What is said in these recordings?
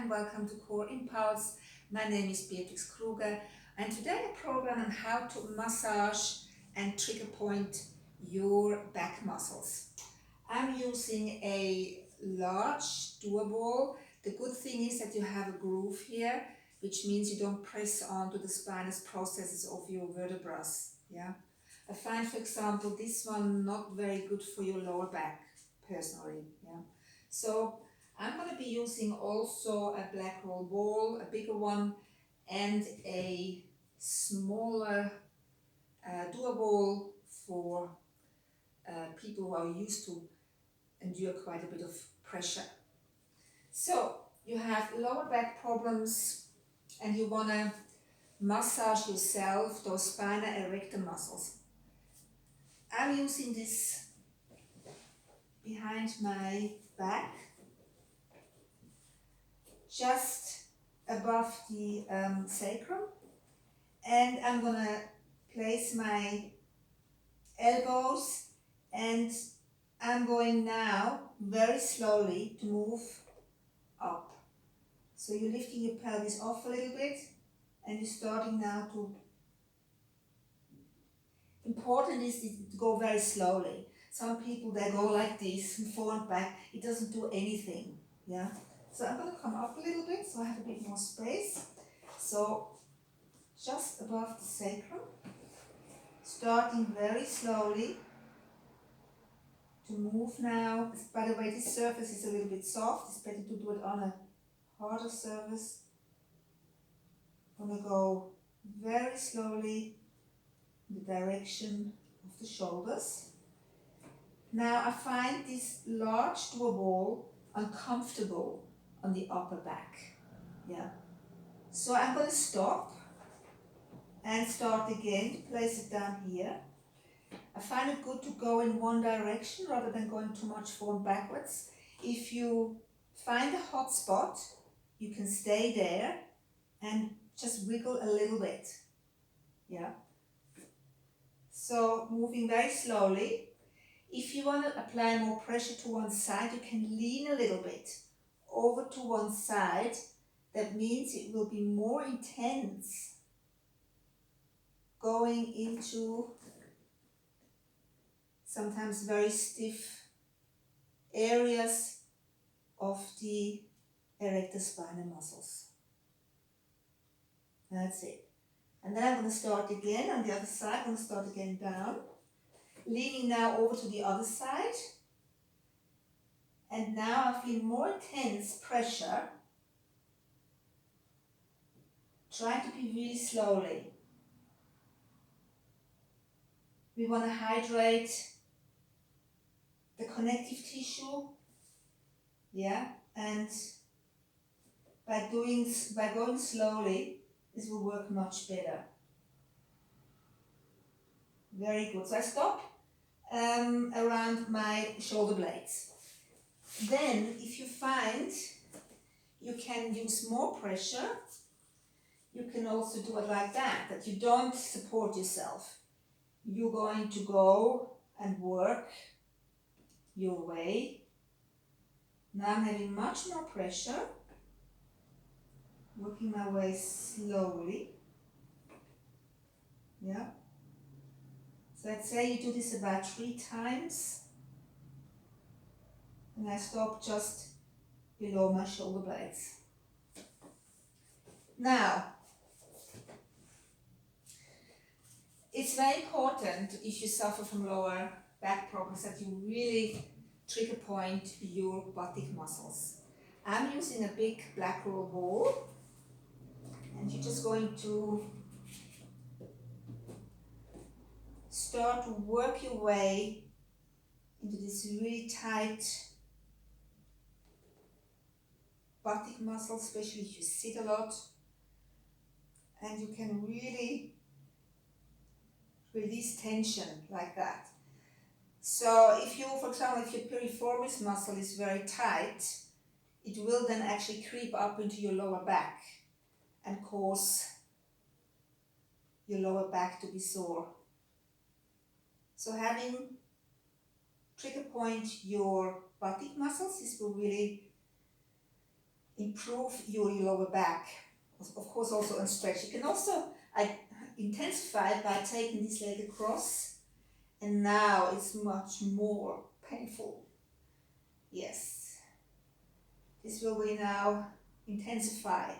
and welcome to Core Impulse. My name is Beatrix Kruger and today a program on how to massage and trigger point your back muscles. I'm using a large dual ball. The good thing is that you have a groove here, which means you don't press onto the spinous processes of your vertebrae. Yeah, I find, for example, this one not very good for your lower back, personally. Yeah, so I'm going to be using also a black roll ball, a bigger one, and a smaller dual ball for people who are used to endure quite a bit of pressure. So you have lower back problems and you want to massage yourself, those spina erector muscles. I'm using this behind my back, just above the sacrum, and I'm gonna place my elbows and I'm going now very slowly to move up. So you're lifting your pelvis off a little bit and you're starting now to, important is to go very slowly. Some people, they go like this and forward and back, it doesn't do anything, yeah? So I'm gonna come up a little bit so I have a bit more space. So just above the sacrum, starting very slowly to move now. By the way, this surface is a little bit soft, it's better to do it on a harder surface. I'm gonna go very slowly in the direction of the shoulders. Now I find this large dual ball uncomfortable on the upper back. Yeah. So I'm going to stop and start again to place it down here. I find it good to go in one direction rather than going too much forward backwards. If you find a hot spot, you can stay there and just wiggle a little bit. Yeah. So moving very slowly. If you want to apply more pressure to one side, you can lean a little bit over to one side. That means it will be more intense going into sometimes very stiff areas of the erector spinae muscles. That's it. And then I'm going to start again on the other side. I'm going to start again down. Leaning now over to the other side. And now I feel more intense pressure. Try to be really slowly. We want to hydrate the connective tissue. Yeah, and by going slowly, this will work much better. Very good. So I stop around my shoulder blades. Then, if you find you can use more pressure, you can also do it like that, that you don't support yourself. You're going to go and work your way. Now I'm having much more pressure, working my way slowly. Yeah. So let's say you do this about 3 times, and I stop just below my shoulder blades. Now, it's very important if you suffer from lower back problems that you really trigger point your buttock muscles. I'm using a big black roll ball, and you're just going to start to work your way into this really tight buttock muscle, especially if you sit a lot, and you can really release tension like that. So if you, for example, if your piriformis muscle is very tight, it will then actually creep up into your lower back and cause your lower back to be sore. So having trigger point your buttock muscles, this will really improve your lower back. Of course, also on stretch. You can also intensify it by taking this leg across, and now it's much more painful. Yes. This will we now intensify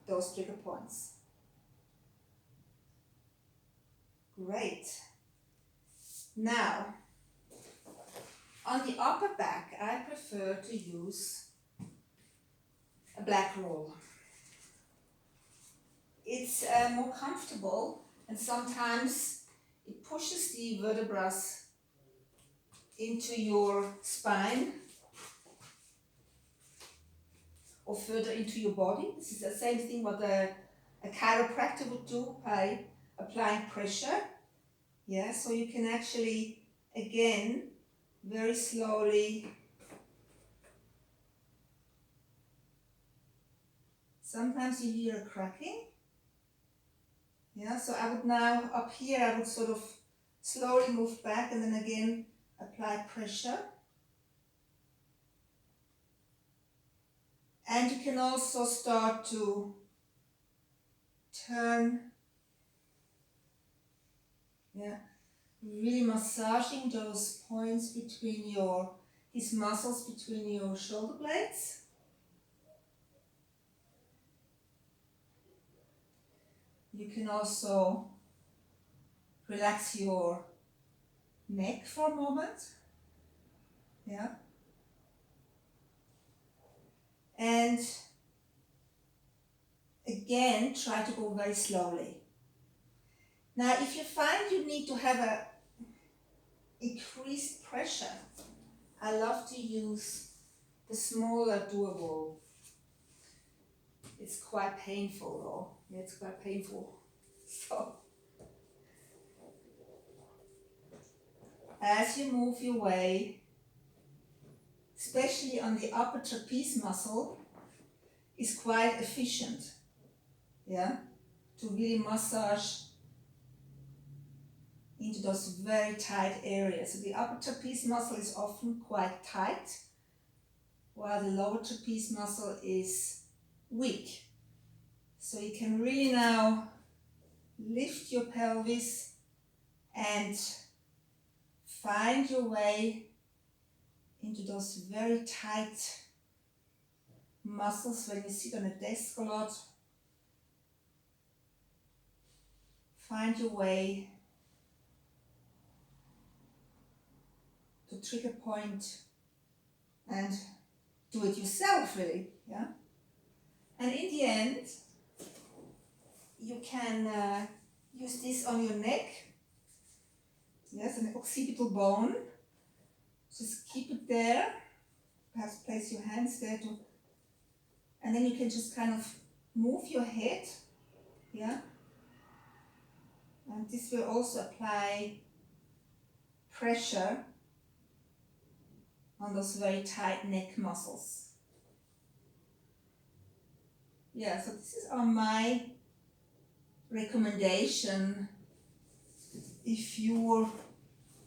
those trigger points. Great. Now, on the upper back, I prefer to use a black roll. It's more comfortable, and sometimes it pushes the vertebrae into your spine or further into your body. This is the same thing what a chiropractor would do by applying pressure. Yeah, so you can actually, again, very slowly, sometimes you hear a cracking. Yeah, so I would now, up here, I would sort of slowly move back and then again apply pressure. And you can also start to turn, yeah, really massaging those points between these muscles between your shoulder blades. You can also relax your neck for a moment. Yeah. And again, try to go very slowly. Now, if you find you need to have a increased pressure, I love to use the smaller doable. It's quite painful though. Yeah, it's quite painful. So, as you move your way, especially on the upper trapeze muscle, is quite efficient. Yeah, to really massage into those very tight areas. So the upper trapeze muscle is often quite tight, while the lower trapeze muscle is weak. So you can really now lift your pelvis and find your way into those very tight muscles when you sit on a desk a lot. Find your way to trigger point and do it yourself, really. Yeah. And in the end, you can use this on your neck. Yes, an occipital bone. Just keep it there. Perhaps place your hands there too. And then you can just kind of move your head. Yeah. And this will also apply pressure on those very tight neck muscles. Yeah, so this is my recommendation if you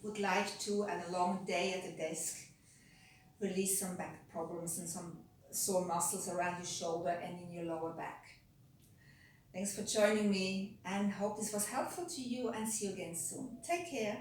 would like to, on a long day at the desk, release some back problems and some sore muscles around your shoulder and in your lower back. Thanks for joining me and hope this was helpful to you, and see you again soon. Take care.